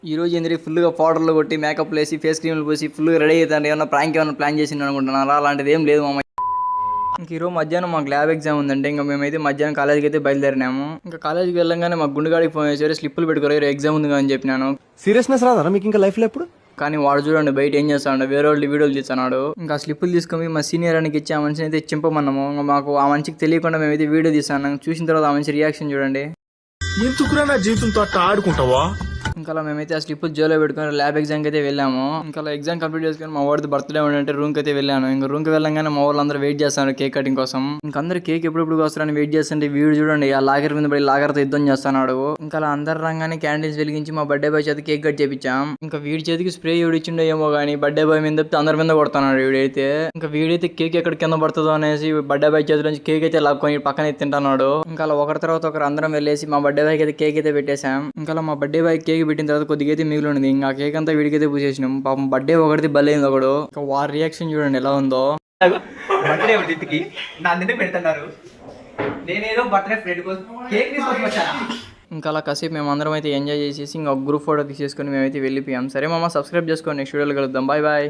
ఈ రోజు ఏంది ఫుల్గా పౌడర్లు కొట్టి మేకప్ వేసి ఫేస్ క్రీమ్లు పోసి ఫుల్గా రెడీ అవుతాను. ఏమన్నా ప్రాంక్ ఏమన్నా ప్లాన్ చేసిండు అనుకుంటున్నారా? అలాంటిది ఏం లేదు మామ. ఇంక ఈరోజు మధ్యాహ్నం మాకు ల్యాబ్ ఎగ్జామ్ ఉందంటే ఇంకా మేమైతే మధ్యాహ్నం కాలేజ్కి అయితే బయలుదేరినాము. ఇంకా కాలేజ్కి వెళ్ళంగానే మాకు గుండెగాడికి ఫోన్ చేసి స్లిప్పులు పెట్టుకోరు ఎగ్జామ్ ఉంది అని చెప్పినాను. సీరియస్నెస్ రాదా మీకు ఇంకా లైఫ్లో ఎప్పుడు? కానీ వాడు చూడండి బయట ఏం చేస్తాడు, వేరే వాళ్ళు వీడియోలు తీస్తున్నాడు. ఇంకా స్లిప్పులు తీసుకొని మా సీనియర్ అనికి ఇచ్చి ఆ మనిషిని అయితే చింపమన్నాము. ఇంకా మాకు ఆ మనిషికి తెలియకుండా మేమైతే వీడియో తీసాను. చూసిన తర్వాత ఆ మనిషి రియాక్షన్ చూడండి. ఎందుకురా నా జీవితంతో అట్లా ఆడుకుంటావా? ఇంకా మేమైతే ఆ స్లిప్ జోలో పెట్టుకుని ల్యాబ్ ఎగ్జామ్కి అయితే వెళ్ళాము. ఇంకా ఎగ్జామ్ కంప్లీట్ చేసుకుని మా వాడిది బర్త్డే ఉంటే రూమ్కి అయితే వెళ్ళాను. ఇంకా రూమ్కి వెళ్ళగానే మా వాళ్ళు అందరూ వెయిట్ చేస్తున్నారు కేక్ కటింగ్ కోసం. ఇంకా అందరూ కేక్ ఎప్పుడు వస్తారని వెయిట్ చేస్తుంటే వీడు చూడండి ఆ లాగర్ మీద పడి లాగర్తో యుద్ధం చేస్తున్నాడు. ఇంకా అలా అందరు రంగానే క్యాండిల్స్ వెలిగించి మా బర్త్డే బాయ్ చేతి కేక్ కట్ చేపించాం. ఇంకా వీడి చేతికి స్ప్రే ఎవడిచ్చిండో ఏమో కానీ బర్త్డే బాయ్ మీద తప్పితే అందరి మీద కొడుతున్నాడు వీడైతే. ఇంకా వీడైతే కేక్ ఎక్కడ కింద పడుతుందో అనేసి బర్త్డే బాయ్ చేతి నుంచి కేక్ అయితే లాక్కొని పక్కన తింటున్నాడు. ఇంకా అలా ఒకరి తర్వాత ఒకరు అందరం వెళ్ళేసి మా బర్త్డే బాయ్కి అయితే కేక్ అయితే పెట్టేశాం. ఇంకా మా బర్త్డే బాయ్ కేక్ పెట్టిన తర్వాత కొద్దిగా మిగిలి ఉంది. ఇంకా కేక్ అంతా వీడికైతే పూసేసినాం. పాపం బర్త్డే ఒకటి బలైంది ఒకడు. వారి రియాక్షన్ చూడండి ఎలా ఉందో. బర్త్డే ఒకటికి నా దగ్గర పెడుతున్నారు. నేనేదో బర్త్డే ఫ్రెండ్ కోసం కేక్ తీసుకొని వచ్చాను. ఇంకా అలా కాసేపు మేము అందరం అయితే ఎంజాయ్ చేసేసి ఇంకా గ్రూప్ ఫోటో తీసేసుకొని మేమైతే వెళ్ళిపోయాం. సరే మామ, సబ్స్క్రైబ్ చేసుకోండి. నెక్స్ట్ వీడియోలో కలుద్దాం. Bye bye.